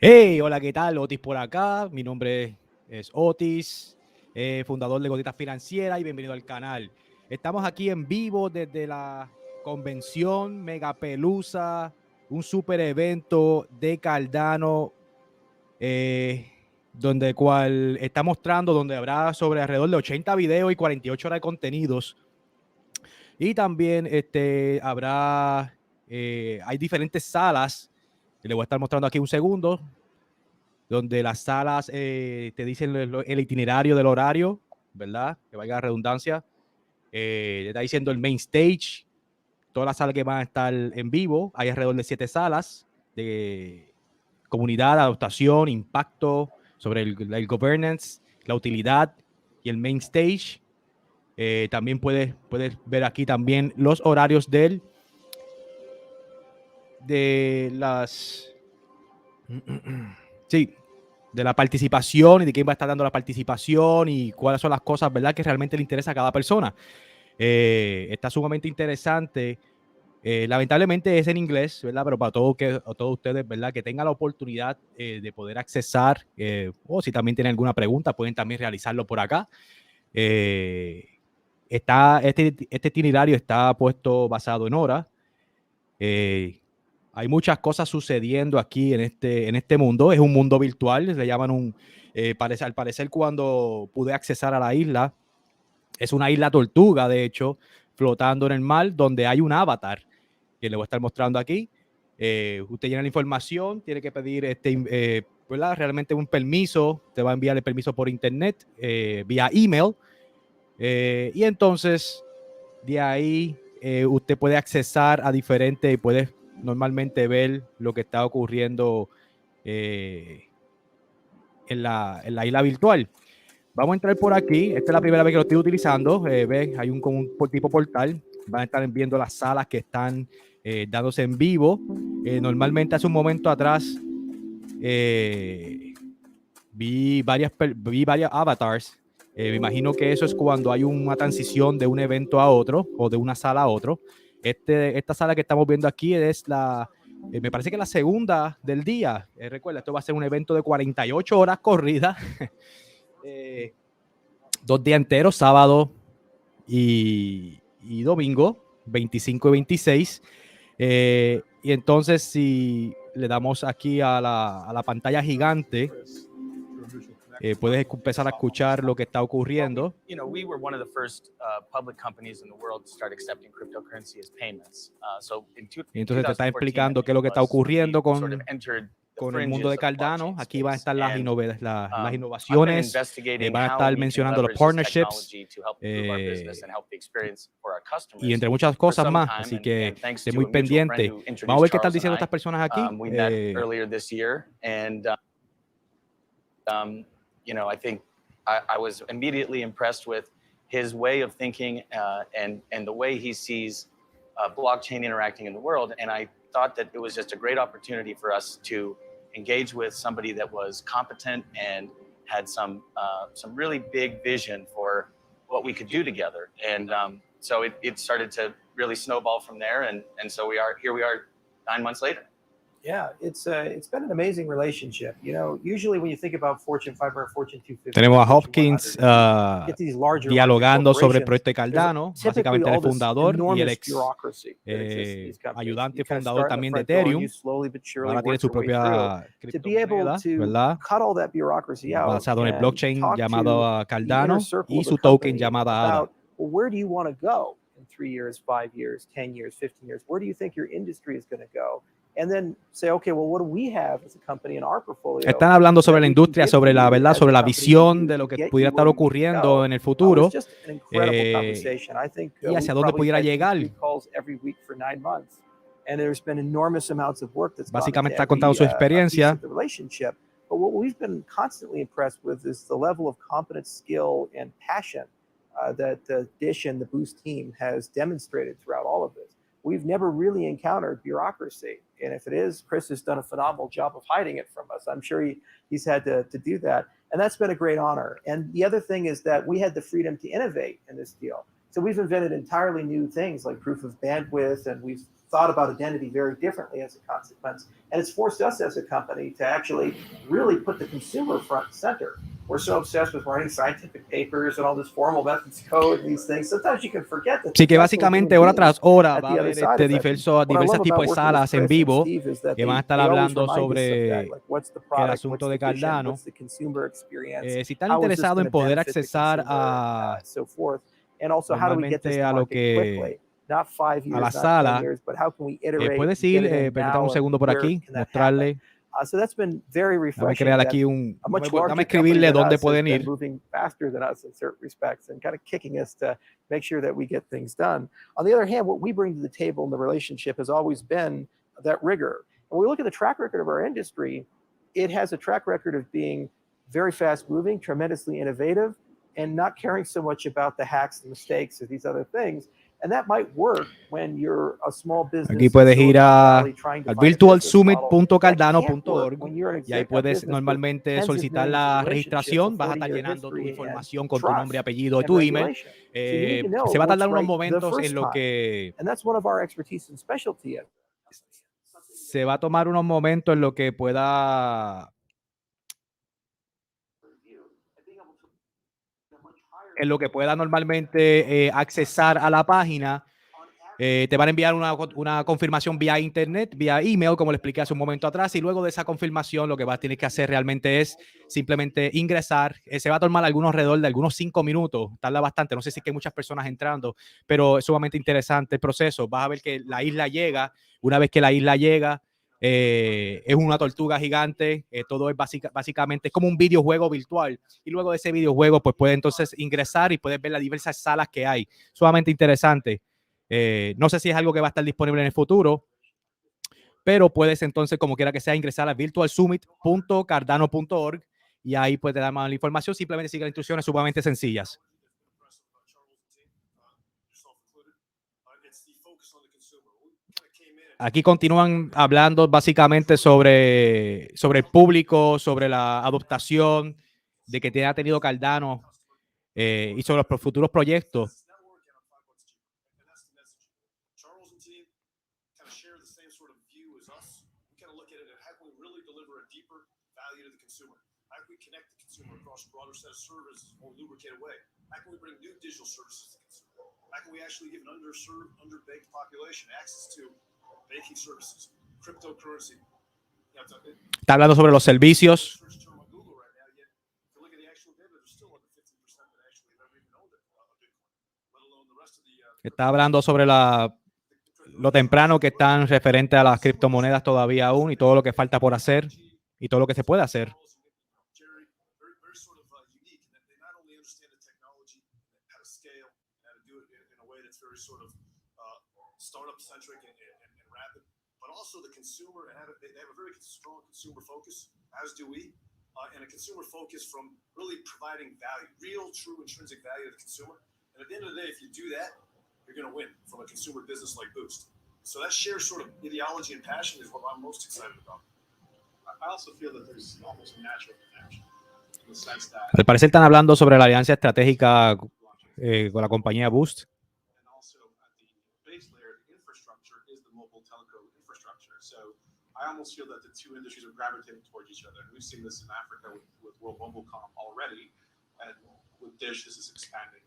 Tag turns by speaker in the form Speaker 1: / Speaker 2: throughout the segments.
Speaker 1: Hey, hola, ¿qué tal? Otis por acá. Mi nombre es Otis, fundador de Gotitas Financieras y bienvenido al canal. Estamos aquí en vivo desde la convención Megapelusa, un super evento de Cardano, donde cual está mostrando, donde habrá sobre alrededor de 80 videos y 48 horas de contenidos. Y también habrá, hay diferentes salas, que le voy a estar mostrando aquí un segundo, donde las salas te dicen el itinerario del horario, ¿verdad? Que valga la redundancia. Te está diciendo el main stage, todas las salas que van a estar en vivo. Hay alrededor de 7 salas de comunidad, adaptación, impacto, sobre el governance, la utilidad y el main stage. También puedes ver aquí también los horarios de las... Sí, de la participación y de quién va a estar dando la participación y cuáles son las cosas, ¿verdad?, que realmente le interesa a cada persona. Está sumamente interesante. Lamentablemente es en inglés, ¿verdad? Pero para todos ustedes, ¿verdad?, que tengan la oportunidad de poder accesar, o si también tienen alguna pregunta, pueden también realizarlo por acá. Este itinerario está puesto basado en horas. Hay muchas cosas sucediendo aquí en este mundo. Es un mundo virtual, le llaman al parecer cuando pude accesar a la isla, es una isla tortuga, de hecho, flotando en el mar, donde hay un avatar, que le voy a estar mostrando aquí. Usted llena la información, tiene que pedir ¿verdad?, realmente un permiso, te va a enviar el permiso por internet, vía email, y entonces de ahí usted puede accesar a diferentes, puede normalmente ver lo que está ocurriendo en la isla virtual. Vamos a entrar por aquí. Esta es la primera vez que lo estoy utilizando. Ven, hay como un tipo portal. Van a estar viendo las salas que están dándose en vivo. Normalmente hace un momento atrás vi varias avatars. Me imagino que eso es cuando hay una transición de un evento a otro o de una sala a otro. Esta sala que estamos viendo aquí es me parece que la segunda del día. Recuerda, esto va a ser un evento de 48 horas corridas. 2 días enteros, sábado y domingo, 25 y 26. Y entonces si le damos aquí a la pantalla gigante, puedes empezar a escuchar lo que está ocurriendo.
Speaker 2: We were one of the first public companies in the world to start accepting cryptocurrency as payments.
Speaker 1: Y entonces te está explicando qué es lo que está ocurriendo con el mundo de Cardano. Aquí van a estar las innovaciones, van a estar mencionando los partnerships, y entre muchas cosas más. Así que esté muy pendiente. Vamos a ver qué están diciendo estas personas aquí.
Speaker 2: I think I was immediately impressed with his way of thinking and the way he sees blockchain interacting in the world. And I thought that it was just a great opportunity for us to engage with somebody that was competent and had some really big vision for what we could do together. And so it started to really snowball from there. And so here we are 9 months later.
Speaker 3: Yeah, it's been an amazing relationship. Usually when you think about Fortune 500, Fortune 250,
Speaker 1: tenemos a Hopkins dialogando sobre el proyecto de Cardano, básicamente el fundador y el ex ayudante fundador también de Ethereum. Ahora tiene su propia criptomoneda, ¿verdad?, basado en el blockchain llamado Cardano y su token llamado ADA.
Speaker 3: Where do you want to go in 3 years, 5 years, 10 years, 15 years? Where do you think your industry is going to go? And then say, okay, well, what do we have as a company in our portfolio?
Speaker 1: Están hablando sobre la industria, sobre la verdad, sobre la visión de lo que pudiera estar ocurriendo en el futuro, y hacia dónde pudiera llegar. Básicamente está contando su experiencia.
Speaker 3: But what we've been constantly impressed with is the level of competence, skill, and passion that the Dish and the Boost team has demonstrated throughout all of this. We've never really encountered bureaucracy. And if it is, Chris has done a phenomenal job of hiding it from us. I'm sure he's had to do that. And that's been a great honor. And the other thing is that we had the freedom to innovate in this deal. So we've invented entirely new things like proof of bandwidth, and we've thought about identity very differently as a consequence. And it's forced us as a company to actually really put the consumer front and center. We're so obsessed with writing scientific papers and all this formal methods code and these things. Sometimes you can forget that.
Speaker 1: Sí, que básicamente hora tras hora va a haber diversos tipos de salas en vivo que van a estar hablando sobre el asunto de Cardano. Si están interesados en poder accesar a normalmente a lo que a la sala, puedes ir, permítame un segundo por aquí, mostrarle.
Speaker 3: So that's been very
Speaker 1: Déjame
Speaker 3: refreshing.
Speaker 1: crear aquí déjame escribirle dónde pueden ir.
Speaker 3: Moving faster than us in certain respects and kind of kicking us to make sure that we get things done. On the other hand, what we bring to the table in the relationship has always been that rigor. When we look at the track record of our industry, it has a track record of being very fast moving, tremendously innovative, and not caring so much about the hacks and mistakes or these other things. And that might work when you're a small business.
Speaker 1: Aquí puedes ir al virtualsummit.cardano.org y ahí puedes normalmente solicitar la registración. Vas a estar llenando tu información con tu nombre, apellido y tu email. Se va a tardar unos momentos en lo que se va a tomar unos momentos en lo que pueda normalmente accesar a la página. Te van a enviar una confirmación vía internet, vía email, como le expliqué hace un momento atrás, y luego de esa confirmación lo que vas a tener que hacer realmente es simplemente ingresar. Se va a tomar alrededor de algunos 5 minutos, tarda bastante, no sé si es que hay muchas personas entrando, pero es sumamente interesante el proceso. Vas a ver que la isla llega, una vez que la isla llega, es una tortuga gigante, todo es básicamente es como un videojuego virtual, y luego de ese videojuego pues puedes entonces ingresar y puedes ver las diversas salas que hay, sumamente interesante. No sé si es algo que va a estar disponible en el futuro, pero puedes entonces, como quiera que sea, ingresar a virtualsummit.cardano.org y ahí puedes dar más información. Simplemente sigue las instrucciones sumamente sencillas. Aquí continúan hablando básicamente sobre el público, sobre la adoptación de que ha tenido Cardano y sobre los futuros proyectos.
Speaker 4: Broader set of services, more lubricated way. How can we bring new digital services to the consumer? How can we actually give an underserved, underbaked population access to banking services, cryptocurrency?
Speaker 1: Está hablando sobre los servicios. Está hablando sobre lo temprano que están referente a las criptomonedas todavía aún y todo lo que falta por hacer y todo lo que se puede hacer.
Speaker 4: Startup-centric and rapid, but also the consumer, and they have a very strong consumer focus, as do we, and a consumer focus from really providing value, real, true, intrinsic value to the consumer. And at the end of the day, if you do that, you're going to win from a consumer business like Boost. So that shared sort of ideology and passion is what I'm most excited about. I also feel that there's almost natural connection in the sense that.
Speaker 1: Al parecer están hablando sobre la alianza estratégica con la compañía Boost.
Speaker 4: I almost feel that the two industries are gravitating towards each other. And we've seen this in Africa with World MobileCom already. And with Dish, this is expanding.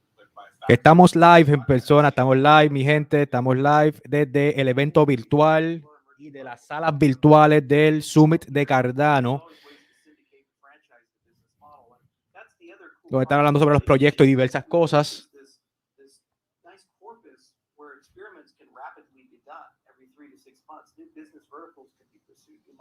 Speaker 1: Estamos live en persona, estamos live, mi gente, estamos live desde el evento virtual y de las salas virtuales del Summit de Cardano. Donde están hablando sobre los proyectos y diversas cosas.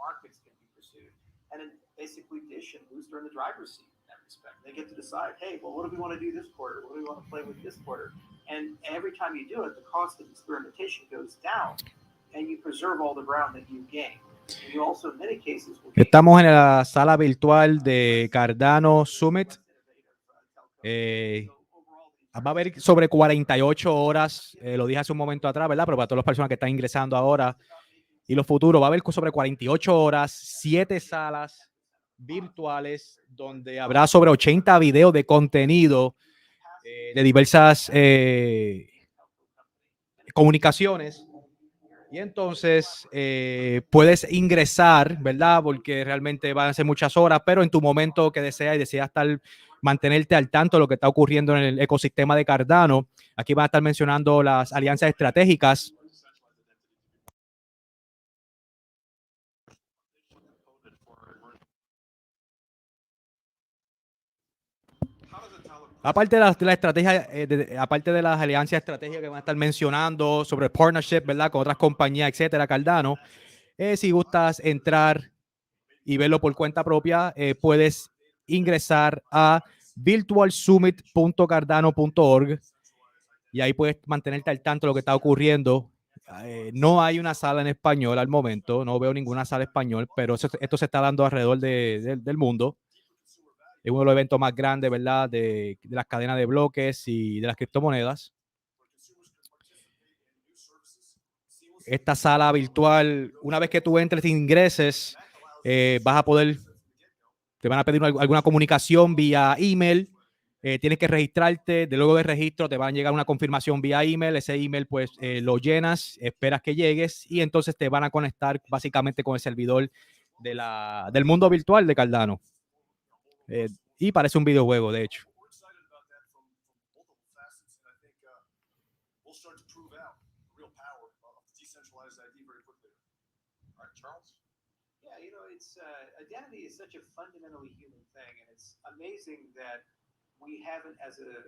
Speaker 3: Markets can be pursued, and then basically Dish and Boost are in the driver's seat in that respect. They get to decide, hey, well, what do we want to do this quarter? What do we want to play with this quarter? And every time you do it, the cost of experimentation goes down, and you preserve all the ground that you gain. And you also, in many cases,
Speaker 1: estamos en la sala virtual de Cardano Summit. Va a haber sobre 48 horas, lo dije hace un momento atrás, ¿verdad? Pero para todas las personas que están ingresando ahora, y lo futuro, va a haber sobre 48 horas, 7 salas virtuales, donde habrá sobre 80 videos de contenido de diversas comunicaciones. Y entonces puedes ingresar, ¿verdad? Porque realmente van a ser muchas horas, pero en tu momento que deseas y deseas mantenerte al tanto de lo que está ocurriendo en el ecosistema de Cardano, aquí van a estar mencionando las alianzas estratégicas. Aparte de la estrategia, aparte de las alianzas estratégicas que van a estar mencionando sobre partnership, ¿verdad? Con otras compañías, etcétera, Cardano, si gustas entrar y verlo por cuenta propia, puedes ingresar a virtualsummit.cardano.org y ahí puedes mantenerte al tanto de lo que está ocurriendo. No hay una sala en español al momento, no veo ninguna sala en español, pero esto se está dando alrededor del mundo. Es uno de los eventos más grandes, ¿verdad? De las cadenas de bloques y de las criptomonedas. Esta sala virtual, una vez que tú entres e ingreses, vas a poder, te van a pedir alguna comunicación vía email. Tienes que registrarte, de luego de registro te va a llegar una confirmación vía email, ese email pues lo llenas, esperas que llegues y entonces te van a conectar básicamente con el servidor del mundo virtual de Cardano. Y parece un videojuego, de hecho.
Speaker 4: We're excited about that from multiple facets, and I think we'll start to prove out the real power of decentralized ID very quickly. All right, Charles?
Speaker 3: Yeah, you know, it's identity is such a fundamentally human thing, and it's amazing that we haven't, as a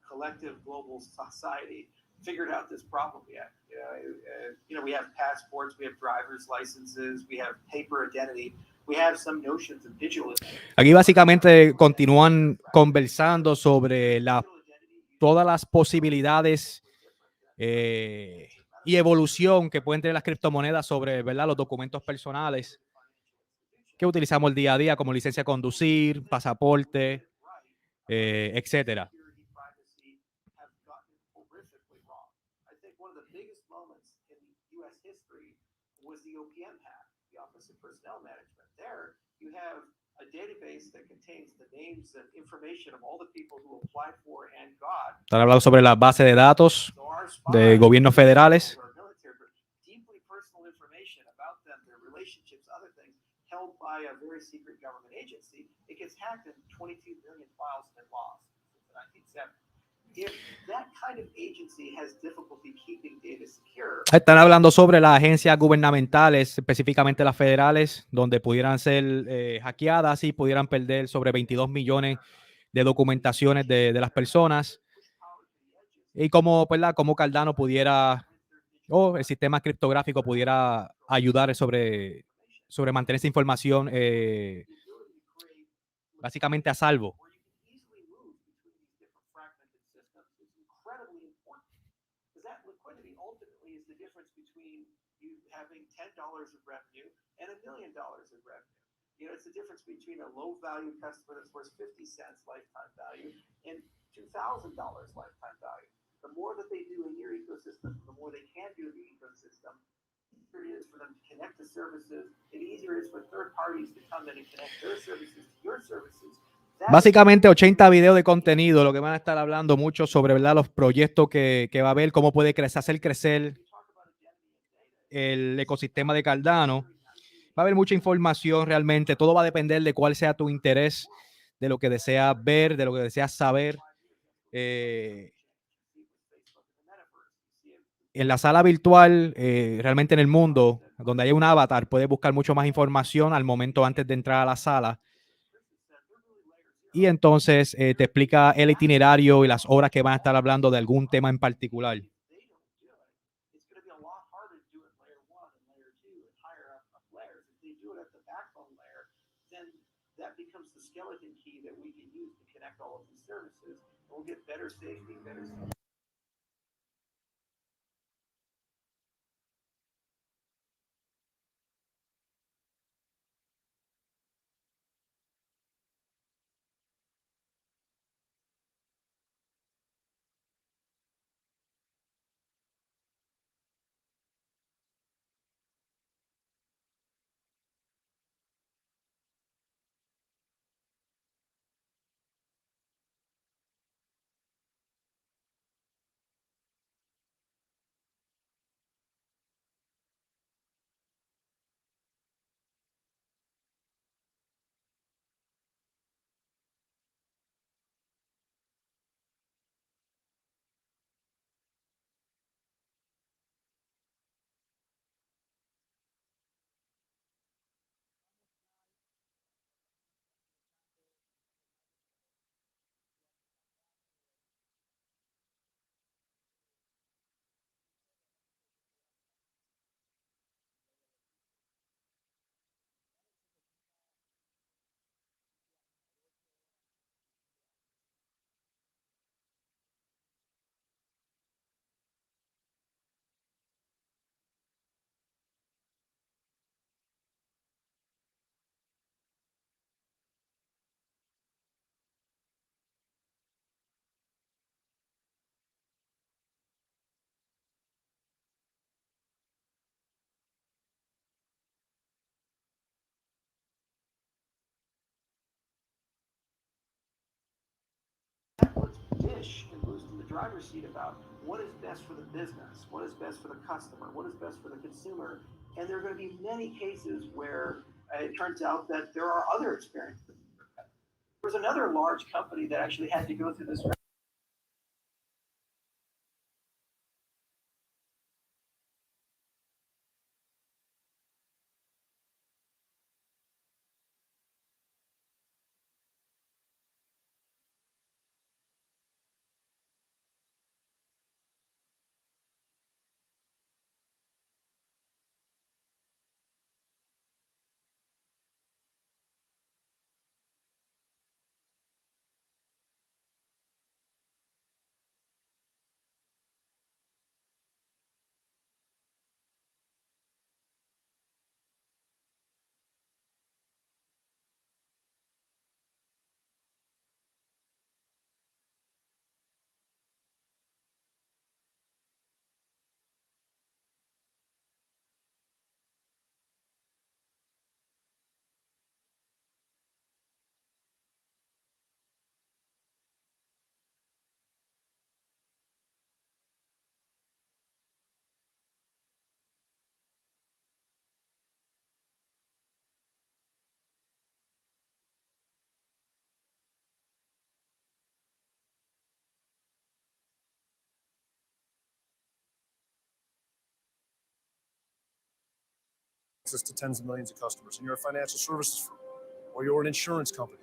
Speaker 3: collective global society, figured out this problem yet. We have passports, we have driver's licenses, we have paper identity, we have some notions of digital identity.
Speaker 1: Aquí básicamente continúan conversando sobre todas las posibilidades y evolución que pueden tener las criptomonedas sobre, ¿verdad?, los documentos personales que utilizamos el día a día como licencia de conducir, pasaporte, etcétera. Están hablando sobre las bases de datos de gobiernos federales.
Speaker 3: Held by a very secret government agency, it gets hacked and 22 million files have been lost since the 1970s. If that kind of agency has difficulty keeping data secure.
Speaker 1: Están hablando sobre las agencias gubernamentales, específicamente las federales, donde pudieran ser hackeadas y pudieran perder sobre 22 millones de documentaciones de las personas. Y como Cardano pudiera, o el sistema criptográfico pudiera ayudar sobre mantener esa información básicamente a salvo.
Speaker 3: It's the difference between a low value customer that's worth 50 cents lifetime value and $2,000 lifetime value. The more that they do in your ecosystem, the more they can do in the ecosystem, the easier it is for them to connect to services, and easier it is for third parties to come in and connect their services to your services.
Speaker 1: Básicamente 80 videos de contenido, lo que van a estar hablando mucho sobre, ¿verdad?, los proyectos que va a haber, cómo puede hacer crecer el ecosistema de Cardano. Va a haber mucha información realmente, todo va a depender de cuál sea tu interés, de lo que deseas ver, de lo que deseas saber. En la sala virtual, realmente en el mundo, donde hay un avatar, puedes buscar mucho más información al momento antes de entrar a la sala. Y entonces te explica el itinerario y las horas que van a estar hablando de algún tema en particular.
Speaker 3: That becomes the skeleton key that we can use to connect all of these services, and we'll get better safety, better Dish and Boost in the driver's seat about what is best for the business, what is best for the customer, what is best for the consumer. And there are going to be many cases where it turns out that there are other experiences. There was another large company that actually had to go through this.
Speaker 4: Access to tens of millions of customers, and you're a financial services firm, or you're an insurance company.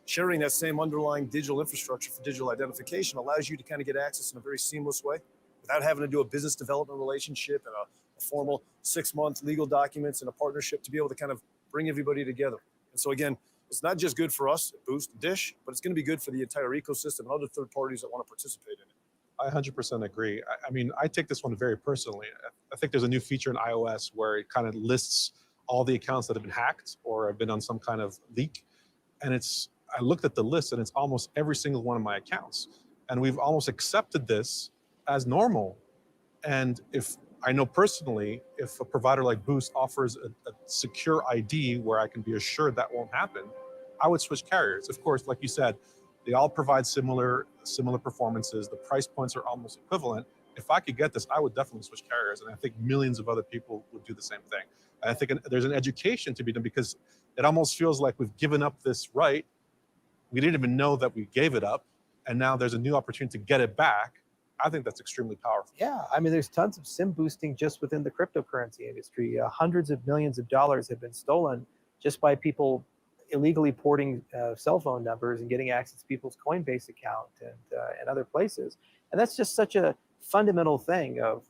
Speaker 4: Sharing that same underlying digital infrastructure for digital identification allows you to kind of get access in a very seamless way without having to do a business development relationship and a formal 6-month legal documents and a partnership to be able to kind of bring everybody together. And so again, it's not just good for us at Boost and Dish, but it's going to be good for the entire ecosystem and other third parties that want to participate in it.
Speaker 5: I 100% agree. I mean, I take this one very personally. I think there's a new feature in iOS where it kind of lists all the accounts that have been hacked or have been on some kind of leak. And I looked at the list and it's almost every single one of my accounts. And we've almost accepted this as normal. And if I know personally, if a provider like Boost offers a secure ID where I can be assured that won't happen, I would switch carriers. Of course, like you said, they all provide similar performances. The price points are almost equivalent. If I could get this, I would definitely switch carriers. And I think millions of other people would do the same thing. I think there's an education to be done because it almost feels like we've given up this right. We didn't even know that we gave it up. And now there's a new opportunity to get it back. I think that's extremely powerful.
Speaker 3: Yeah, I mean, there's tons of SIM boosting just within the cryptocurrency industry. Hundreds of millions of dollars have been stolen just by people illegally porting cell phone numbers and getting access to people's Coinbase account and other places. And that's just such a fundamental thing of,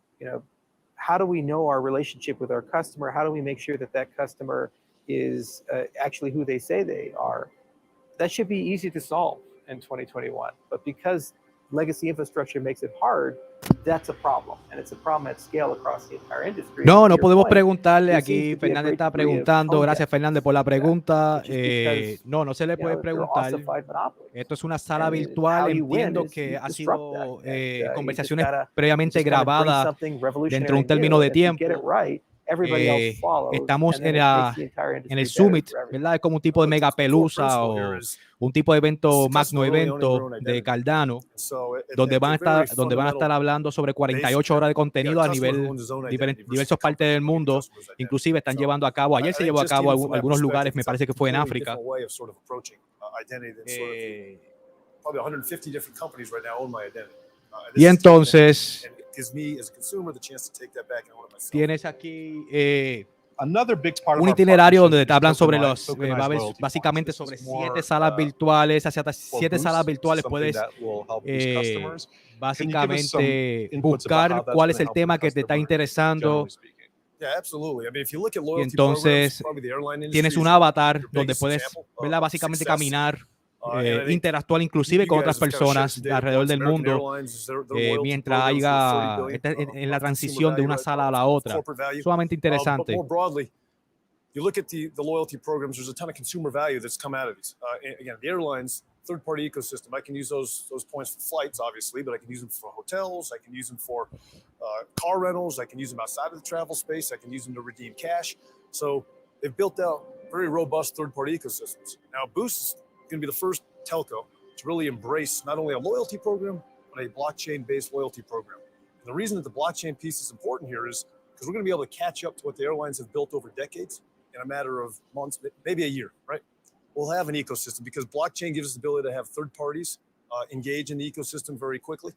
Speaker 3: how do we know our relationship with our customer? How do we make sure that that customer is actually who they say they are? That should be easy to solve in 2021. But because legacy infrastructure makes it hard, that's a problem. And it's a problem at scale across the entire industry.
Speaker 1: No podemos preguntarle aquí. Fernández está preguntando. Gracias, Fernández, por la pregunta. No se le puede preguntar. Esto es una sala virtual. Entiendo que ha sido conversaciones previamente grabadas dentro de un término de tiempo. Estamos en el Summit, ¿verdad? Es como un tipo de mega pelusa o un tipo de evento, magno evento de Cardano, donde van a estar hablando sobre 48 horas de contenido a nivel diversas partes del mundo. Inclusive están llevando a cabo, ayer se llevó a cabo en algunos lugares, me parece que fue en África. Y entonces tienes aquí un itinerario donde te hablan sobre va a haber básicamente sobre 7 salas virtuales, hacia 7 salas virtuales puedes básicamente buscar cuál es el tema que te está interesando. Y entonces tienes un avatar donde puedes, ¿verdad? Básicamente caminar, interactuar inclusive con otras personas alrededor del mundo mientras haya en la transición de una sala a la otra. Sumamente interesante.
Speaker 4: You look at the loyalty programs, there's a ton of consumer value that's come out of these. Again, the airlines, third-party ecosystem, I can use those points for flights, obviously, but I can use them for hotels, I can use them for car rentals, I can use them outside of the travel space, I can use them to redeem cash. So they've built out very robust third-party ecosystems. Now, Boost is going to be the first telco to really embrace not only a loyalty program, but a blockchain-based loyalty program. And the reason that the blockchain piece is important here is because we're going to be able to catch up to what the airlines have built over decades in a matter of months, maybe a year, right? We'll have an ecosystem because blockchain gives us the ability to have third parties engage in the ecosystem very quickly,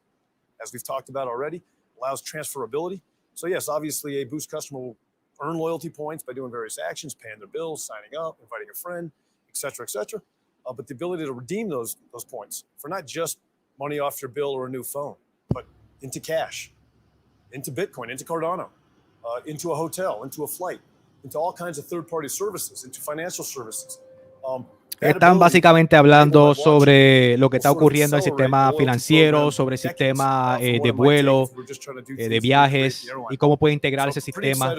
Speaker 4: as we've talked about already, allows transferability. So yes, obviously a Boost customer will earn loyalty points by doing various actions, paying their bills, signing up, inviting a friend, et cetera, et cetera. But the ability to redeem those points for not just money off your bill or a new phone, but into cash, into Bitcoin, into Cardano, into a hotel, into a flight, into all kinds of third-party services, into financial services.
Speaker 1: Están básicamente hablando sobre lo que está ocurriendo en el sistema financiero, sobre el sistema de vuelo, de viajes y cómo puede integrar ese sistema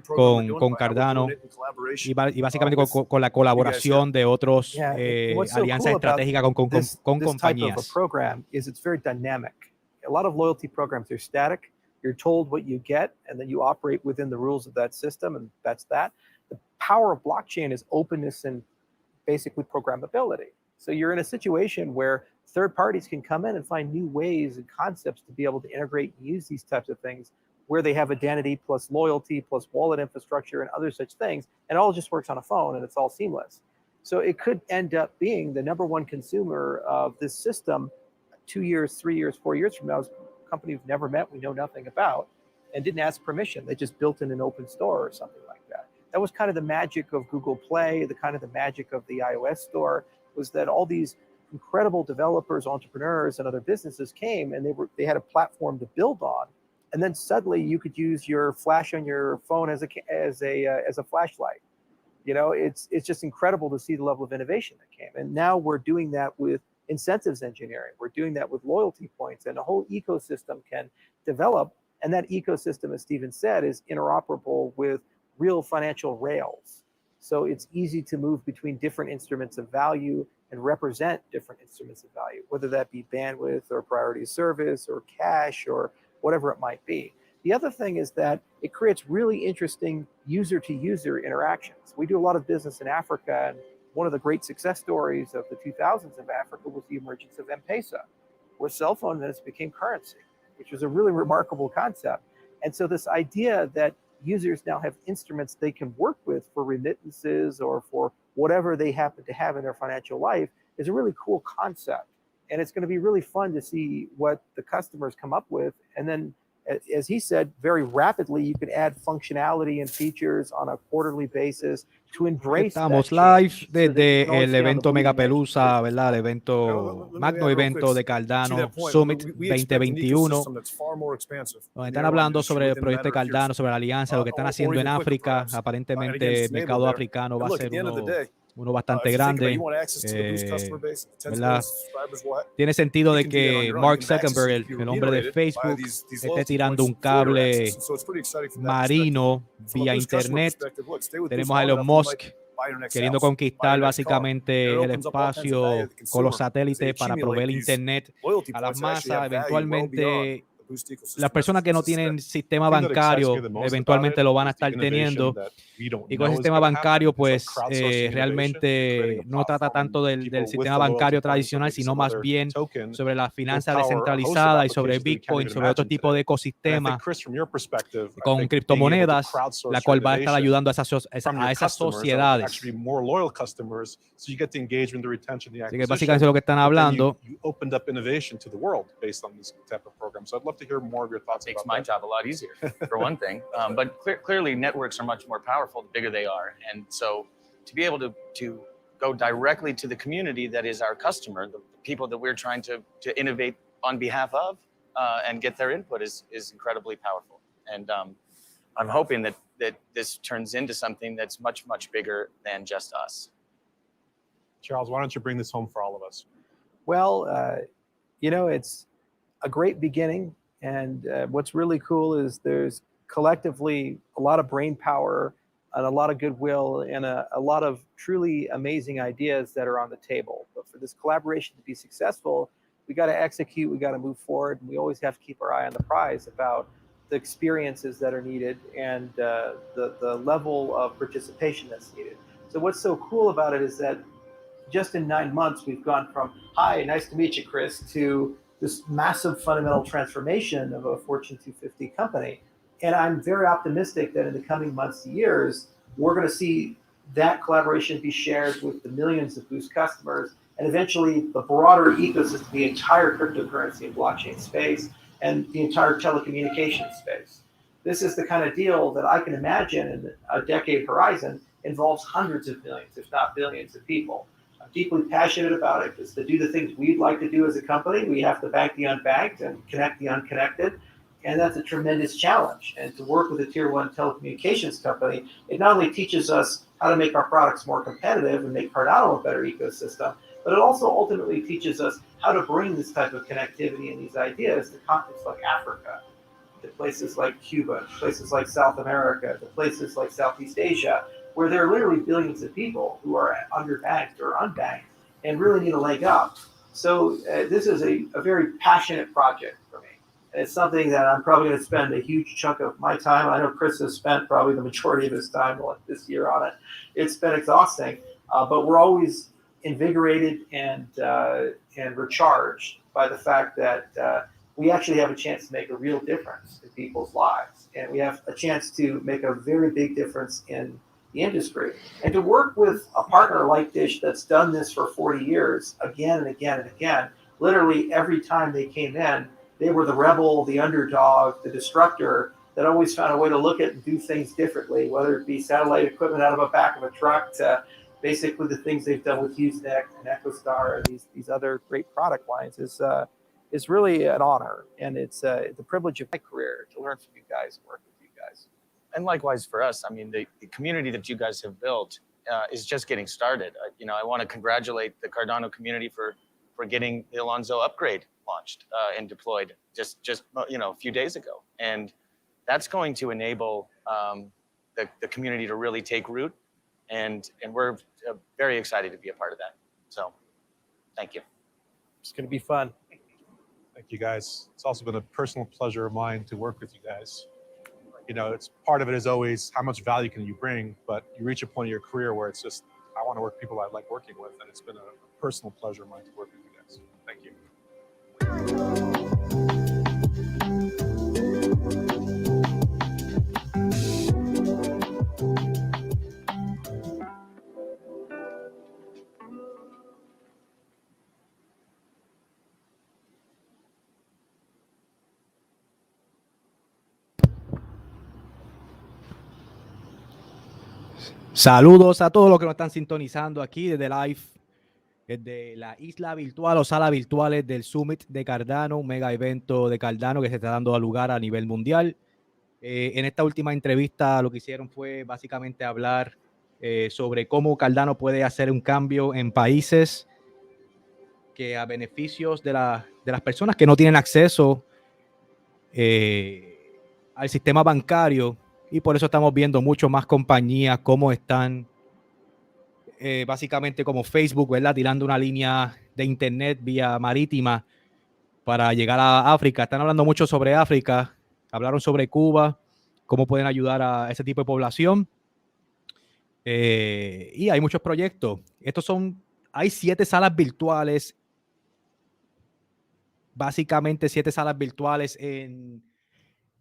Speaker 1: con Cardano y básicamente con la colaboración de otros alianzas estratégicas con compañías.
Speaker 3: A lot of loyalty programs are static. You're told what you get, and then you operate within the rules of that system, and that's that. The power of blockchain is openness and basically programmability. So you're in a situation where third parties can come in and find new ways and concepts to be able to integrate and use these types of things where they have identity plus loyalty plus wallet infrastructure and other such things, and it all just works on a phone and it's all seamless. So it could end up being the number one consumer of this system 2 years, 3 years, 4 years from now. Is a company we've never met, we know nothing about, and didn't ask permission. They just built in an open store or something like that. That was kind of the magic of Google Play, the kind of the magic of the iOS store, was that all these incredible developers, entrepreneurs, and other businesses came and they had a platform to build on, and then suddenly you could use your flash on your phone as a flashlight. You know, it's just incredible to see the level of innovation that came. And now we're doing that with incentives engineering. We're doing that with loyalty points, and a whole ecosystem can develop. And that ecosystem, as Stephen said, is interoperable with real financial rails. So it's easy to move between different instruments of value and represent different instruments of value, whether that be bandwidth or priority service or cash or whatever it might be. The other thing is that it creates really interesting user-to-user interactions. We do a lot of business in Africa, and one of the great success stories of the 2000s of Africa was the emergence of M-Pesa, where cell phone minutes became currency, which was a really remarkable concept. And so this idea that users now have instruments they can work with for remittances or for whatever they happen to have in their financial life is a really cool concept. And it's going to be really fun to see what the customers come up with. And then, as he said, very rapidly, you could add functionality and features on a quarterly basis to embrace.
Speaker 1: Estamos live desde el evento Megapelusa, ¿verdad? El evento, magno evento de Cardano Summit 2021. Donde están hablando sobre el proyecto de Cardano, sobre la alianza, lo que están haciendo en África. Aparentemente el mercado africano va a ser uno bastante grande, ¿verdad? Tiene sentido de que Mark Zuckerberg, el hombre de Facebook, esté tirando un cable marino vía internet. Tenemos a Elon Musk queriendo conquistar básicamente el espacio con los satélites para proveer internet a las masas. Eventualmente las personas que no tienen sistema bancario eventualmente lo van a estar teniendo, y con el sistema bancario pues realmente no trata tanto del sistema bancario tradicional, sino más bien sobre las finanzas descentralizadas y sobre Bitcoin, sobre otro tipo de ecosistema con criptomonedas, la cual va a estar ayudando a esas sociedades. Así que básicamente lo que están hablando.
Speaker 2: To hear more of your thoughts. It makes my job a lot easier, for one thing. But clearly, networks are much more powerful the bigger they are, and so to be able to go directly to the community that is our customer, the people that we're trying to innovate on behalf of, and get their input is incredibly powerful. And I'm hoping that this turns into something that's much bigger than just us.
Speaker 5: Charles, why don't you bring this home for all of us?
Speaker 3: Well, it's a great beginning. And what's really cool is there's collectively a lot of brain power and a lot of goodwill and a lot of truly amazing ideas that are on the table. But for this collaboration to be successful, we got to execute, we got to move forward, and we always have to keep our eye on the prize about the experiences that are needed and the level of participation that's needed. So what's so cool about it is that just in 9 months, we've gone from, hi, nice to meet you, Chris, to this massive fundamental transformation of a Fortune 250 company. And I'm very optimistic that in the coming months to years, we're going to see that collaboration be shared with the millions of Boost customers, and eventually the broader ecosystem, the entire cryptocurrency and blockchain space, and the entire telecommunications space. This is the kind of deal that I can imagine in a decade horizon involves hundreds of millions, if not billions of people. I'm deeply passionate about it because to do the things we'd like to do as a company, we have to bank the unbanked and connect the unconnected. And that's a tremendous challenge. And to work with a tier one telecommunications company, it not only teaches us how to make our products more competitive and make Cardano a better ecosystem, but it also ultimately teaches us how to bring this type of connectivity and these ideas to continents like Africa, to places like Cuba, to places like South America, to places like Southeast Asia, where there are literally billions of people who are underbanked or unbanked and really need a leg up. So this is a very passionate project for me. It's something that I'm probably going to spend a huge chunk of my time. I know Chris has spent probably the majority of his time this year on it. It's been exhausting, but we're always invigorated and recharged by the fact that we actually have a chance to make a real difference in people's lives. And we have a chance to make a very big difference in the industry. And to work with a partner like Dish that's done this for 40 years, again and again and again, literally every time they came in, they were the rebel, the underdog, the disruptor that always found a way to look at and do things differently, whether it be satellite equipment out of the back of a truck to basically the things they've done with HughesNet and EchoStar and these other great product lines is really an honor. And it's the privilege of my career to learn from you guys and work with you guys.
Speaker 2: And likewise for us. I mean, the community that you guys have built is just getting started. I want to congratulate the Cardano community for getting the Alonzo upgrade launched and deployed just a few days ago. And that's going to enable the community to really take root. And we're very excited to be a part of that. So thank you.
Speaker 3: It's going to be fun.
Speaker 5: Thank you, guys. It's also been a personal pleasure of mine to work with you guys. It's part of it is always how much value can you bring, but you reach a point in your career where it's just, I want to work with people I like working with. And it's been a personal pleasure of mine to work with you guys. Thank you.
Speaker 1: Saludos a todos los que nos están sintonizando aquí desde live, desde la isla virtual o sala virtuales del Summit de Cardano, un mega evento de Cardano que se está dando lugar a nivel mundial. En esta última entrevista lo que hicieron fue básicamente hablar sobre cómo Cardano puede hacer un cambio en países que a beneficios de las personas que no tienen acceso al sistema bancario. Y por eso estamos viendo mucho más compañías como están, básicamente como Facebook, ¿verdad? Tirando una línea de internet vía marítima para llegar a África. Están hablando mucho sobre África. Hablaron sobre Cuba, cómo pueden ayudar a ese tipo de población. Y hay muchos proyectos. Hay 7 salas virtuales. Básicamente 7 salas virtuales en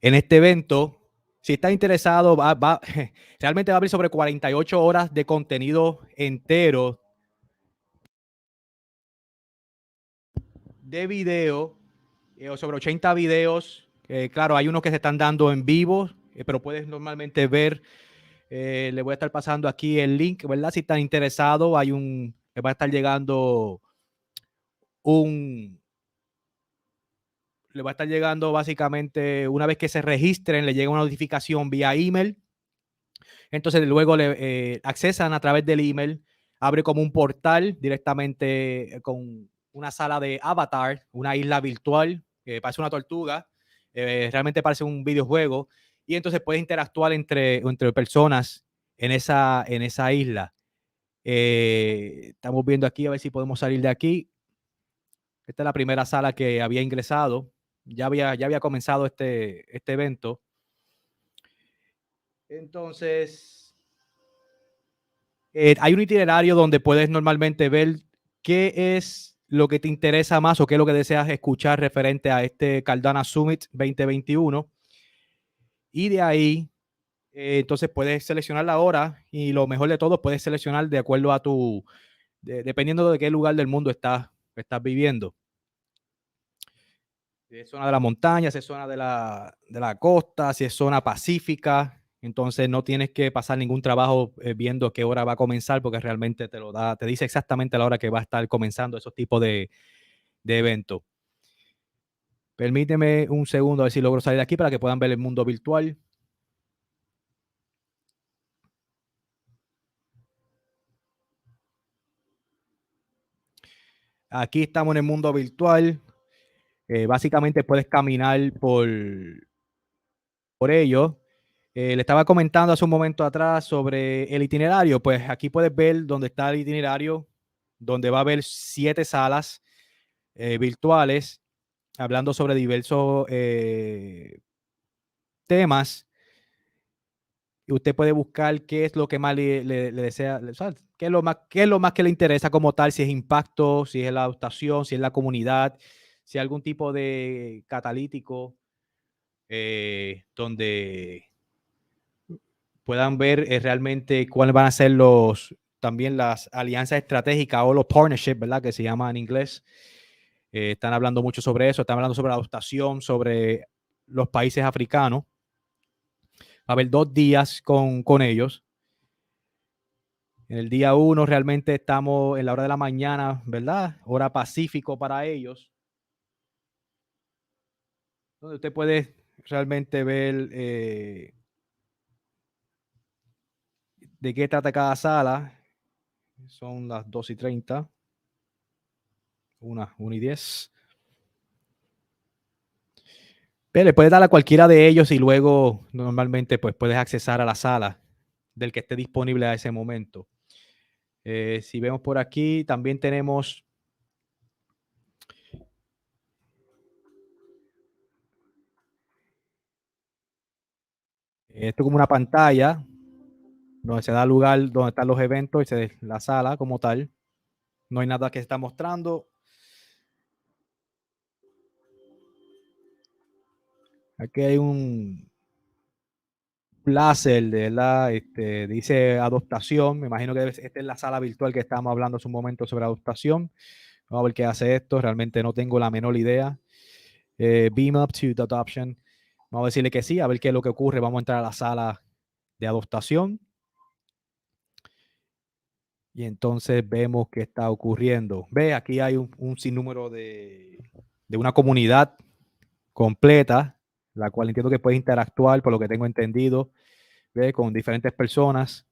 Speaker 1: este evento. Si está interesado, realmente va a abrir sobre 48 horas de contenido entero de video, sobre 80 videos. Claro, hay unos que se están dando en vivo, pero puedes normalmente ver. Le voy a estar pasando aquí el link, ¿verdad? Si están interesados, va a estar llegando le va a estar llegando básicamente una vez que se registren, le llega una notificación vía email. Entonces luego le accesan a través del email, abre como un portal directamente con una sala de avatar, una isla virtual, que parece una tortuga, realmente parece un videojuego, y entonces puedes interactuar entre personas en esa isla. Estamos viendo aquí a ver si podemos salir de aquí. Esta es la primera sala que había ingresado. Ya había comenzado este evento. Entonces, Hay un itinerario donde puedes normalmente ver qué es lo que te interesa más o qué es lo que deseas escuchar referente a este Cardano Summit 2021. Y de ahí, entonces puedes seleccionar la hora y lo mejor de todo, puedes seleccionar de acuerdo a dependiendo de qué lugar del mundo estás viviendo. Si es zona de la montaña, si es zona de la costa, si es zona pacífica, entonces no tienes que pasar ningún trabajo viendo qué hora va a comenzar, porque realmente te dice exactamente la hora que va a estar comenzando esos tipos de eventos. Permíteme un segundo a ver si logro salir de aquí para que puedan ver el mundo virtual. Aquí estamos en el mundo virtual. Básicamente puedes caminar por ello. Le estaba comentando hace un momento atrás sobre el itinerario. Pues aquí puedes ver dónde está el itinerario, donde va a haber 7 salas virtuales hablando sobre diversos temas. Y usted puede buscar qué es lo que más le desea, qué es lo más que le interesa como tal, si es impacto, si es la adaptación, si es la comunidad, si hay algún tipo de catalítico donde puedan ver realmente cuáles van a ser también las alianzas estratégicas o los partnerships, ¿verdad? Que se llama en inglés. Están hablando mucho sobre eso, están hablando sobre la adaptación, sobre los países africanos. Va a haber 2 días con ellos. En el día 1 realmente estamos en la hora de la mañana, ¿verdad? Hora pacífico para ellos. Donde usted puede realmente ver de qué trata cada sala. Son las 2:30. 1:10. Pero le puedes dar a cualquiera de ellos y luego normalmente pues puedes accesar a la sala del que esté disponible a ese momento. Si vemos por aquí, también tenemos esto como una pantalla donde se da lugar, donde están los eventos y la sala como tal. No hay nada que se está mostrando. Aquí hay un láser, de la, dice adoptación. Me imagino que esta es la sala virtual que estábamos hablando hace un momento sobre adoptación. Vamos a ver qué hace esto. Realmente no tengo la menor idea. Beam up to the adoption. Vamos a decirle que sí, a ver qué es lo que ocurre. Vamos a entrar a la sala de adoptación. Y entonces vemos qué está ocurriendo. Ve, aquí hay un sinnúmero de una comunidad completa, la cual entiendo que puede interactuar, por lo que tengo entendido, ve, con diferentes personas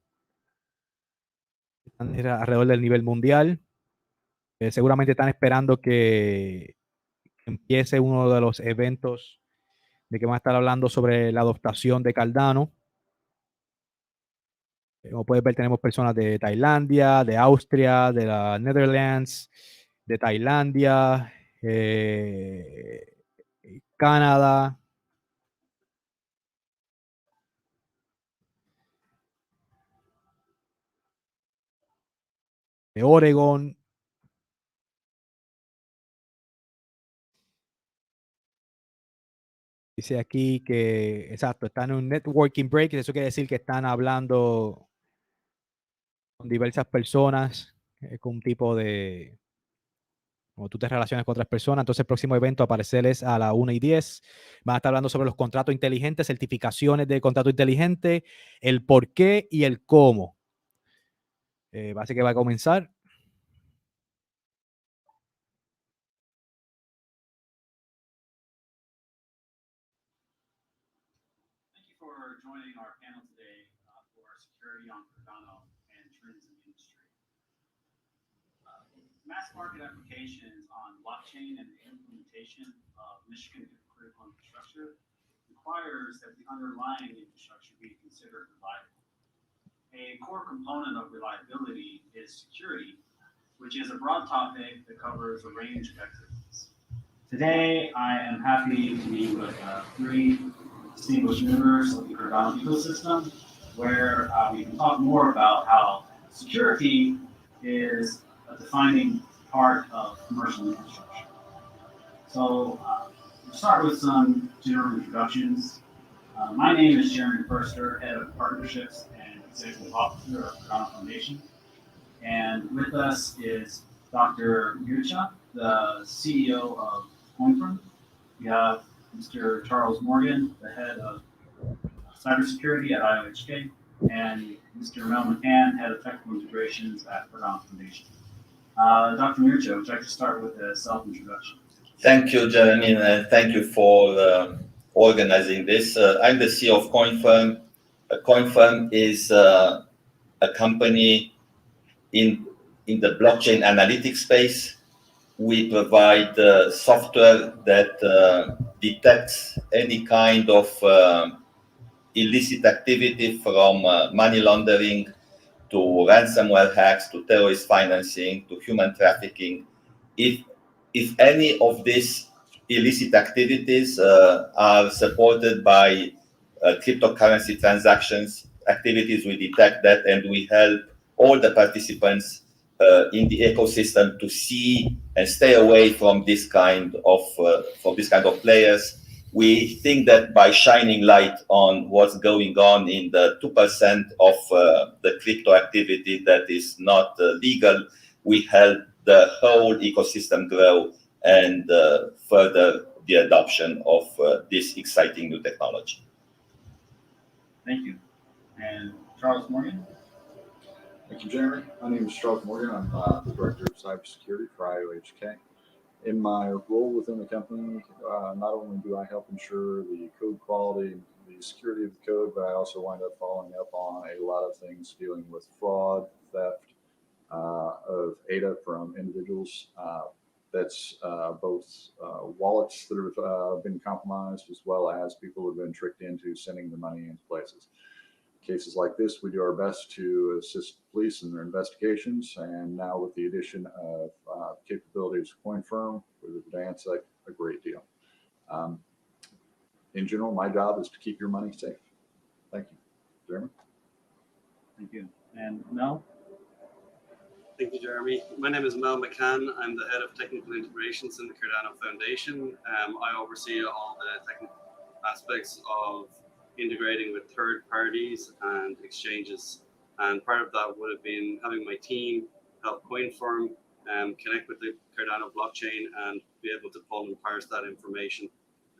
Speaker 1: alrededor del nivel mundial. Seguramente están esperando que empiece uno de los eventos de que van a estar hablando sobre la adoptación de Cardano. Como puedes ver, tenemos personas de Tailandia, de Austria, de la Netherlands, de Tailandia, Canadá, de Oregon. Dice aquí que, exacto, están en un networking break. Eso quiere decir que están hablando con diversas personas, con un tipo de, como tú te relacionas con otras personas. Entonces el próximo evento a aparecer es a las 1:10. Van a estar hablando sobre los contratos inteligentes, certificaciones de contrato inteligente, el por qué y el cómo. Así que va a comenzar.
Speaker 6: Thank you for joining our panel today for security on Cardano and trends in the industry. Mass market applications on blockchain and the implementation of mission critical infrastructure requires that the underlying infrastructure be considered reliable. A core component of reliability is security, which is a broad topic that covers a range of activities. Today, I am happy to be with 3 distinguished members of the Cardano ecosystem, where we can talk more about how security is a defining part of commercial infrastructure. So we'll start with some general introductions. My name is Jeremy Perster, Head of Partnerships and Executive Officer of Cardano Foundation. And with us is Dr. Mircha, the CEO of CoinFirm. We have Mr. Charles Morgan, the Head of Cybersecurity at IOHK, and Mr. Mel Mccann, Head of Technical Integrations at Cardano Foundation. Dr. Mircha, would you like to start with a self-introduction?
Speaker 7: Thank you, Jeremy, and thank you for organizing this. I'm the CEO of CoinFirm. CoinFirm is a company in the blockchain analytics space. We provide software that detects any kind of illicit activity from money laundering to ransomware hacks to terrorist financing to human trafficking. If any of these illicit activities are supported by cryptocurrency transactions, activities, we detect that, and we help all the participants in the ecosystem to see and stay away from this kind of players. We think that by shining light on what's going on in the 2% of the crypto activity that is not legal, we help the whole ecosystem grow and further the adoption of this exciting new technology.
Speaker 6: Thank you. And Charles Morgan?
Speaker 8: Thank you, Jeremy. My name is Charles Morgan. I'm the Director of Cybersecurity for IOHK. In my role within the company, not only do I help ensure the code quality and the security of the code, but I also wind up following up on a lot of things dealing with fraud, theft of ADA from individuals. That's both wallets that have been compromised, as well as people who have been tricked into sending the money into places. Cases like this, we do our best to assist police in their investigations, and now with the addition of capabilities of CoinFirm, we've advanced a great deal. In general, my job is to keep your money safe. Thank you. Jeremy?
Speaker 6: Thank you. And Mel?
Speaker 9: Thank you, Jeremy. My name is Mel Mccann. I'm the Head of Technical Integrations in the Cardano Foundation. I oversee all the technical aspects of integrating with third parties and exchanges. And part of that would have been having my team help CoinFirm connect with the Cardano blockchain and be able to pull and parse that information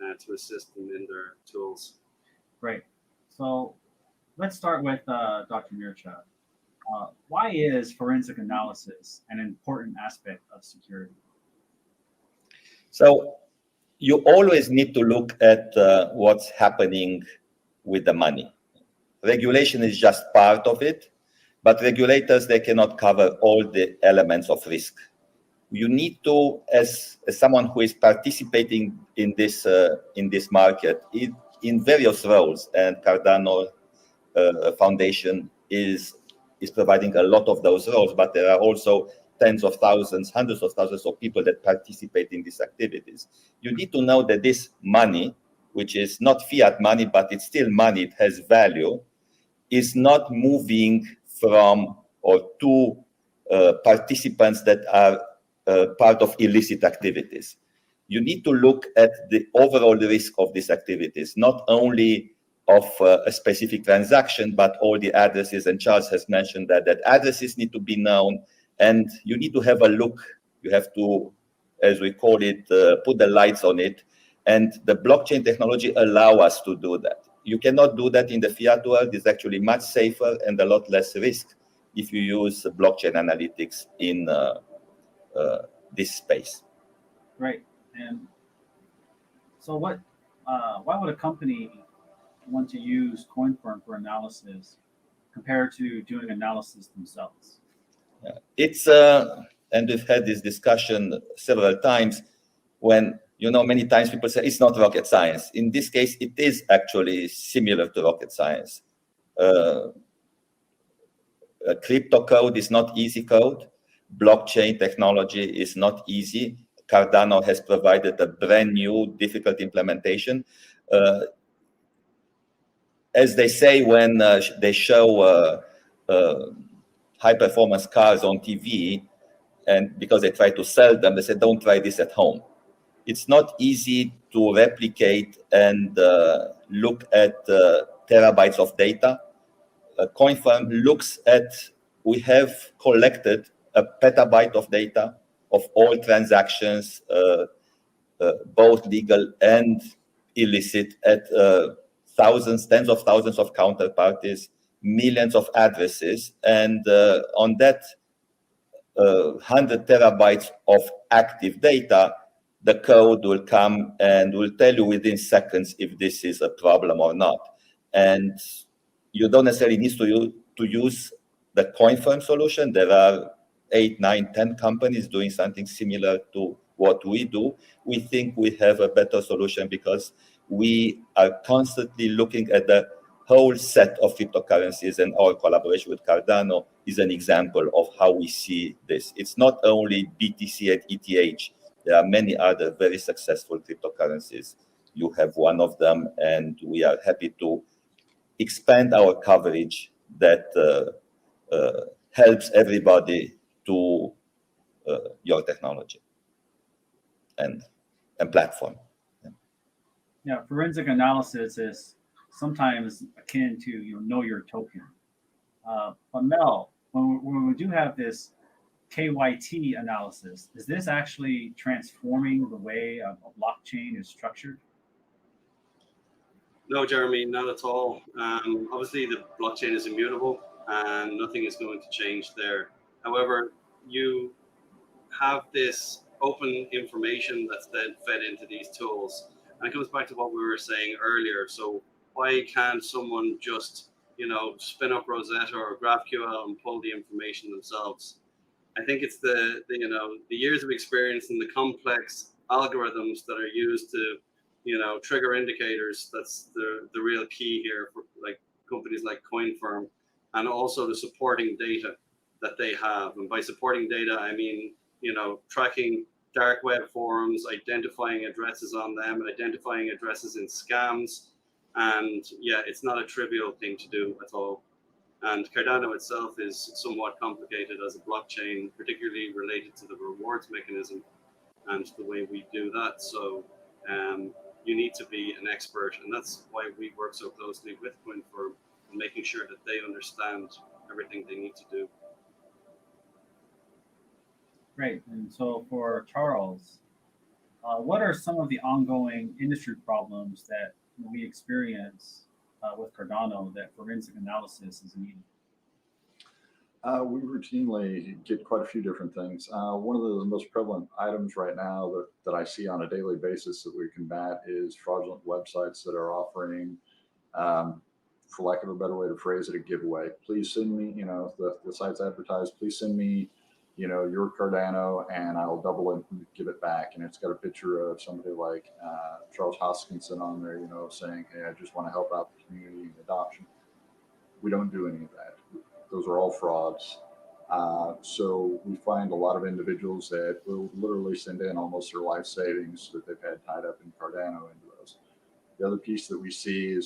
Speaker 9: to assist them in their tools.
Speaker 6: Great. So let's start with Dr. Mircha. Why is forensic analysis an important aspect of security?
Speaker 7: So you always need to look at what's happening with the money. Regulation is just part of it, but regulators, they cannot cover all the elements of risk. You need to, as someone who is participating in this market, in various roles, and Cardano Foundation is providing a lot of those roles, but there are also tens of thousands, hundreds of thousands of people that participate in these activities. You need to know that this money, which is not fiat money, but it's still money, it has value, is not moving from or to participants that are part of illicit activities. You need to look at the overall risk of these activities, not only of a specific transaction, but all the addresses, and Charles has mentioned that addresses need to be known, and you need to have a look. You have to, as we call it, put the lights on it, and the blockchain technology allow us to do that. You cannot do that in the fiat world. It's actually much safer and a lot less risk if you use blockchain analytics in this space.
Speaker 6: Right. And so why would a company want to use CoinFirm for analysis compared to doing analysis themselves?
Speaker 7: It's and we've had this discussion several times when, many times people say it's not rocket science. In this case, it is actually similar to rocket science. Crypto code is not easy code. Blockchain technology is not easy. Cardano has provided a brand new, difficult implementation. As they say when they show high-performance cars on TV, and because they try to sell them, they say, don't try this at home. It's not easy to replicate and look at terabytes of data. CoinFirm looks at, we have collected a petabyte of data of all transactions, both legal and illicit, at thousands, tens of thousands of counterparties, millions of addresses, and on that 100 terabytes of active data, the code will come and will tell you within seconds if this is a problem or not. And you don't necessarily need to use the CoinFirm solution. There are 8, 9, 10 companies doing something similar to what we do. We think we have a better solution because we are constantly looking at the whole set of cryptocurrencies, and our collaboration with Cardano is an example of how we see this. It's not only BTC and ETH. There are many other very successful cryptocurrencies. You have one of them, and we are happy to expand our coverage that helps everybody to your technology and platform.
Speaker 10: Yeah, forensic analysis is sometimes akin to know your token. But Mel, when we do have this KYT analysis, is this actually transforming the way a blockchain is structured?
Speaker 9: No, Jeremy, not at all. Obviously, the blockchain is immutable and nothing is going to change there. However, you have this open information that's then fed into these tools. And it comes back to what we were saying earlier. So why can't someone just, spin up Rosetta or GraphQL and pull the information themselves? I think it's the years of experience and the complex algorithms that are used to, trigger indicators. That's the real key here for like companies like CoinFirm, and also the supporting data that they have. And by supporting data, I mean, tracking dark web forums, identifying addresses on them, identifying addresses in scams. And yeah, it's not a trivial thing to do at all. And Cardano itself is somewhat complicated as a blockchain, particularly related to the rewards mechanism and the way we do that. So you need to be an expert, and that's why we work so closely with CoinFirm, making sure that they understand everything they need to do.
Speaker 10: Great. And so for Charles, what are some of the ongoing industry problems that we experience with Cardano that forensic analysis is needed?
Speaker 8: We routinely get quite a few different things. One of the most prevalent items right now that I see on a daily basis that we combat is fraudulent websites that are offering, for lack of a better way to phrase it, a giveaway. Please send me, the site's advertised, please send me, your Cardano and I'll double it and give it back. And it's got a picture of somebody like Charles Hoskinson on there, saying, hey, I just want to help out the community in adoption. We don't do any of that. Those are all frauds. So we find a lot of individuals that will literally send in almost their life savings that they've had tied up in Cardano into those. The other piece that we see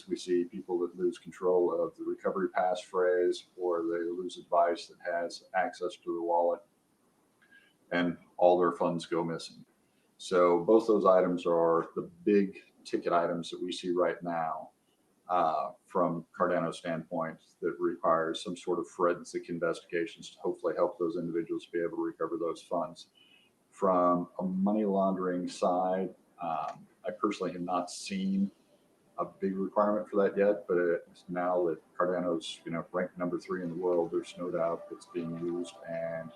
Speaker 8: people that lose control of the recovery passphrase, or they lose advice that has access to the wallet, and all their funds go missing. So both those items are the big ticket items that we see right now. From Cardano's standpoint, that requires some sort of forensic investigations to hopefully help those individuals be able to recover those funds. From a money laundering side, I personally have not seen a big requirement for that yet, but now that Cardano's ranked number 3 in the world, there's no doubt it's being used, and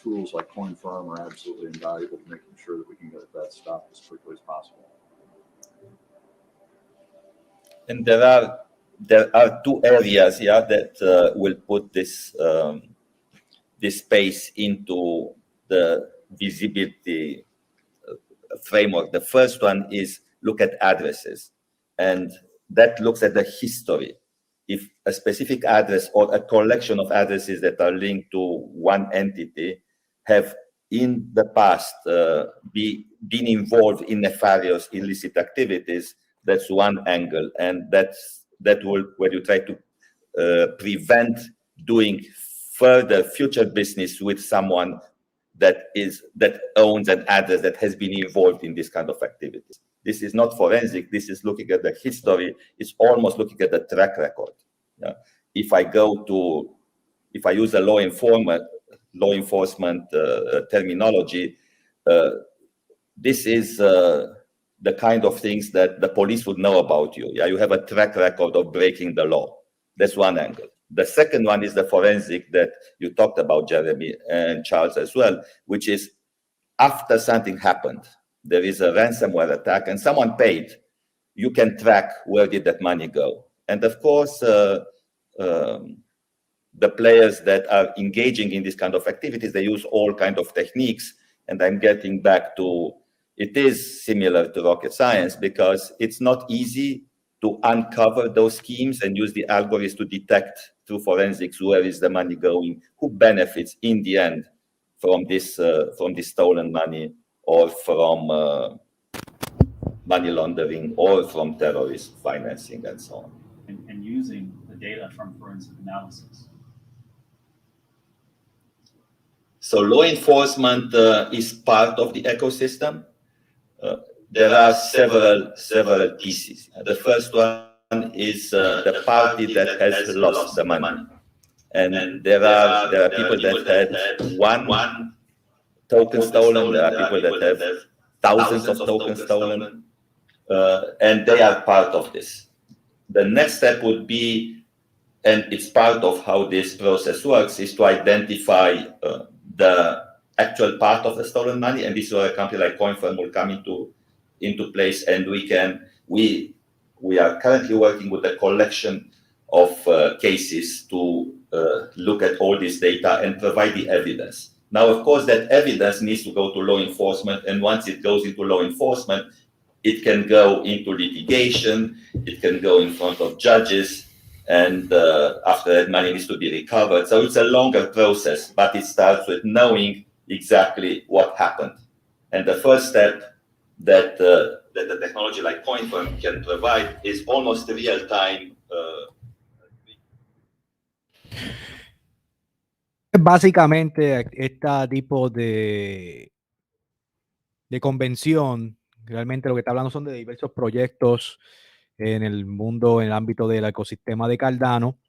Speaker 8: tools like CoinFirm are absolutely invaluable to making sure that we can get that stopped as quickly as possible.
Speaker 7: And there are two areas that will put this space into the visibility framework. The first one is look at addresses, and that looks at the history. If a specific address or a collection of addresses that are linked to one entity have in the past been involved in nefarious illicit activities, that's one angle, and that will, where you try to prevent doing further future business with someone that owns an address that has been involved in this kind of activities. This is not forensic. This is looking at the history. It's almost looking at the track record. Yeah. If I use a law enforcement terminology, this is the kind of things that the police would know about you. Yeah, you have a track record of breaking the law. That's one angle. The second one is the forensic that you talked about, Jeremy and Charles as well, which is after something happened, there is a ransomware attack and someone paid, you can track where did that money go. And of course, the players that are engaging in this kind of activities, they use all kinds of techniques. And I'm getting back to, it is similar to rocket science because it's not easy to uncover those schemes and use the algorithms to detect through forensics where is the money going, who benefits in the end from this stolen money or from money laundering or from terrorist financing and so on.
Speaker 10: And using the data from forensic analysis.
Speaker 7: So law enforcement is part of the ecosystem. There are several pieces. The first one is the party that has lost the money. And there are people that had one token stolen. There are people that have thousands of tokens stolen. And they are part of this. The next step would be, and it's part of how this process works, is to identify the actual part of the stolen money. And this is where a company like CoinFirm will come into place. And we are currently working with a collection of cases to look at all this data and provide the evidence. Now, of course, that evidence needs to go to law enforcement. And once it goes into law enforcement, it can go into litigation. It can go in front of judges. And after that, money needs to be recovered. So it's a longer process, but it starts with knowing exactly what happened. And the first step that the technology like CoinFirm can provide is almost real-time.
Speaker 1: Básicamente, este tipo de convención, realmente lo que está hablando son de diversos proyectos en el mundo, en el ámbito del ecosistema de Cardano.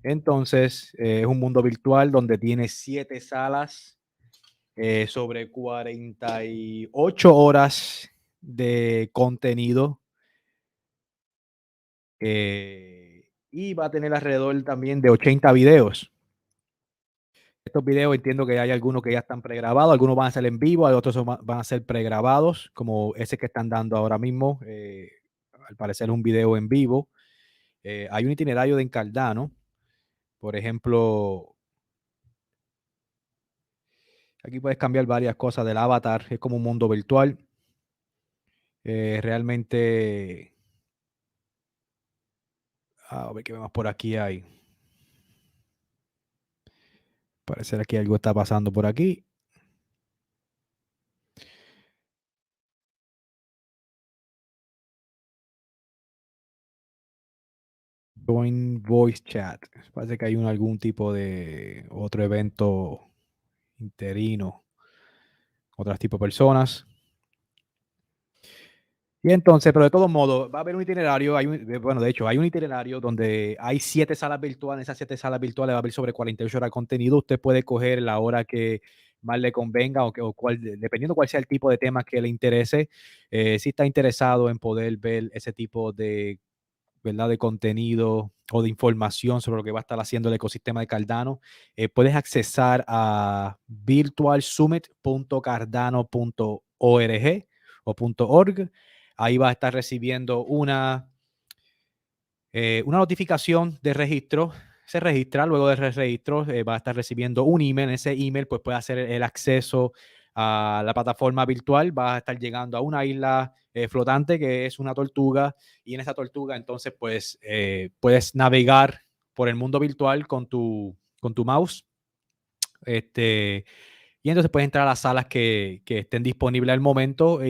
Speaker 1: Entonces, es un mundo virtual donde tiene 7 salas sobre 48 horas de contenido. Y va a tener alrededor también de 80 videos. Estos videos entiendo que hay algunos que ya están pregrabados, algunos van a ser en vivo, otros van a ser pregrabados, como ese que están dando ahora mismo. Al parecer es un video en vivo. Hay un itinerario de Cardano. Por ejemplo, aquí puedes cambiar varias cosas del avatar. Es como un mundo virtual. Realmente... a ver qué más por aquí hay. Parece que algo está pasando por aquí. Join voice chat. Parece que hay algún tipo de otro evento interino. Otros tipos de personas. Y entonces, pero de todos modos, va a haber un itinerario. Bueno, de hecho, hay un itinerario donde hay 7 salas virtuales. En esas 7 salas virtuales va a haber sobre 48 horas de contenido. Usted puede coger la hora que más le convenga o cuál, dependiendo cuál sea el tipo de tema que le interese. Si está interesado en poder ver ese tipo de, ¿verdad?, de contenido o de información sobre lo que va a estar haciendo el ecosistema de Cardano, puedes accesar a virtualsummit.cardano.org o .org. Ahí va a estar recibiendo una notificación de registro. Se registra, luego del registro va a estar recibiendo un email. En ese email pues puede hacer el acceso a la plataforma virtual. Va a estar llegando a una isla flotante que es una tortuga, y en esa tortuga entonces pues puedes navegar por el mundo virtual con tu mouse. Y entonces puedes entrar a las salas que estén disponibles al momento.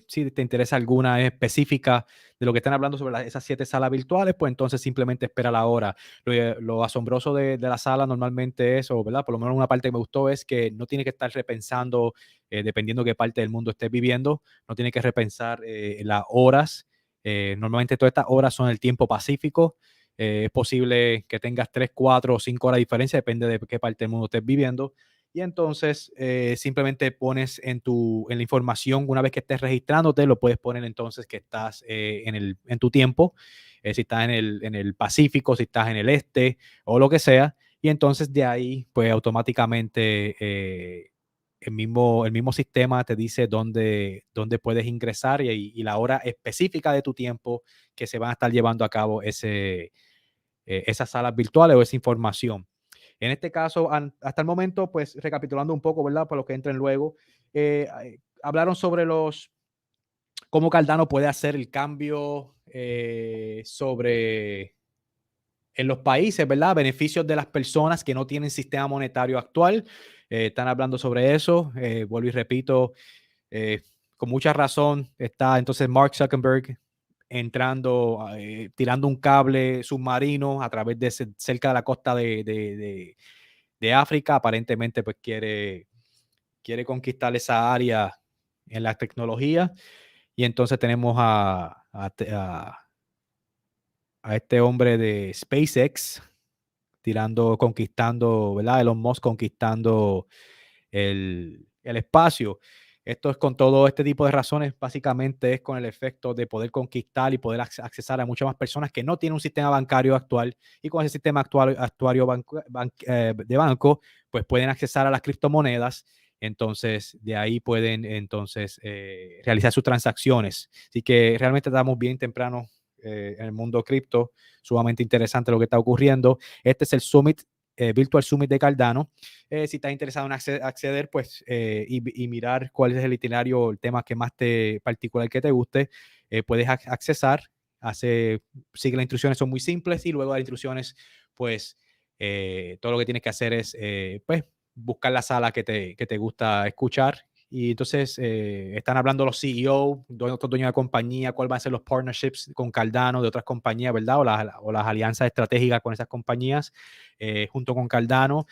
Speaker 1: Si te interesa alguna específica de lo que están hablando sobre esas 7 salas virtuales, pues entonces simplemente espera la hora. Lo asombroso de la sala normalmente es, o ¿verdad? Por lo menos una parte que me gustó es que no tiene que estar repensando, dependiendo de qué parte del mundo estés viviendo, no tiene que repensar las horas. Normalmente todas estas horas son el tiempo pacífico. Es posible que tengas 3, 4 o 5 horas de diferencia, depende de qué parte del mundo estés viviendo. Y entonces simplemente pones en la información, una vez que estés registrándote, lo puedes poner entonces que estás en tu tiempo, si estás en el Pacífico, si estás en el este o lo que sea. Y entonces de ahí, pues automáticamente el mismo sistema te dice dónde puedes ingresar y la hora específica de tu tiempo que se van a estar llevando a cabo esas salas virtuales o esa información. En este caso, hasta el momento, pues recapitulando un poco, ¿verdad? Para los que entren luego, hablaron sobre cómo Cardano puede hacer el cambio en los países, ¿verdad? Beneficios de las personas que no tienen sistema monetario actual. Están hablando sobre eso. Vuelvo y repito, con mucha razón está entonces Mark Zuckerberg entrando, tirando un cable submarino a través de cerca de la costa de África. Aparentemente, pues quiere conquistar esa área en la tecnología. Y entonces tenemos a este hombre de SpaceX conquistando, ¿verdad? Elon Musk conquistando el espacio. Esto es con todo este tipo de razones, básicamente es con el efecto de poder conquistar y poder accesar a muchas más personas que no tienen un sistema bancario actual, y con ese sistema actuario de banco, pues pueden accesar a las criptomonedas. Entonces, de ahí pueden entonces realizar sus transacciones. Así que realmente estamos bien temprano en el mundo cripto, sumamente interesante lo que está ocurriendo. Este es el Summit, Virtual Summit de Cardano. Si estás interesado en acceder, pues, y mirar cuál es el itinerario, el tema que más particular que te guste, puedes accesar. Sigue las instrucciones, son muy simples, y luego de las instrucciones, pues, todo lo que tienes que hacer es, pues, buscar la sala que te gusta escuchar. Y entonces están hablando los CEO, otros dueños de compañía, cuáles van a ser los partnerships con Cardano de otras compañías, ¿verdad? O las alianzas estratégicas con esas compañías junto con Cardano.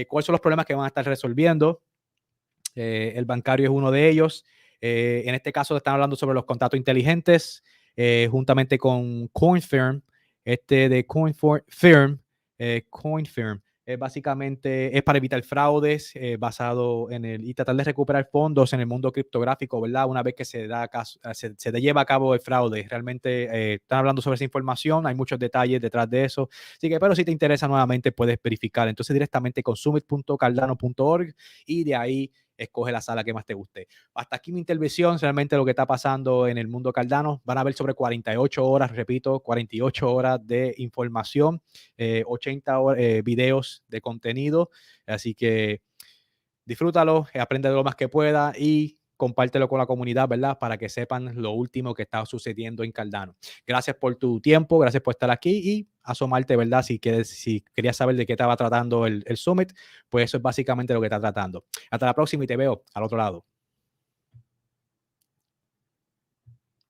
Speaker 1: ¿Cuáles son los problemas que van a estar resolviendo? El bancario es uno de ellos. En este caso están hablando sobre los contratos inteligentes, juntamente con CoinFirm. De CoinFirm básicamente es para evitar fraudes basado y tratar de recuperar fondos en el mundo criptográfico, ¿verdad? Una vez que se lleva a cabo el fraude. Realmente están hablando sobre esa información, hay muchos detalles detrás de eso. Así que, pero si te interesa, nuevamente puedes verificar. Entonces directamente con summit.cardano.org, y de ahí escoge la sala que más te guste. Hasta aquí mi intervención, realmente lo que está pasando en el mundo Cardano. Van a ver sobre 48 horas, repito, 48 horas de información, 80 videos de contenido. Así que disfrútalo, aprende lo más que pueda y compártelo con la comunidad, ¿verdad? Para que sepan lo último que está sucediendo en Cardano. Gracias por tu tiempo, gracias por estar aquí y asomarte, ¿verdad? Si querías saber de qué estaba tratando el Summit, pues eso es básicamente lo que está tratando. Hasta la próxima y te veo al otro lado.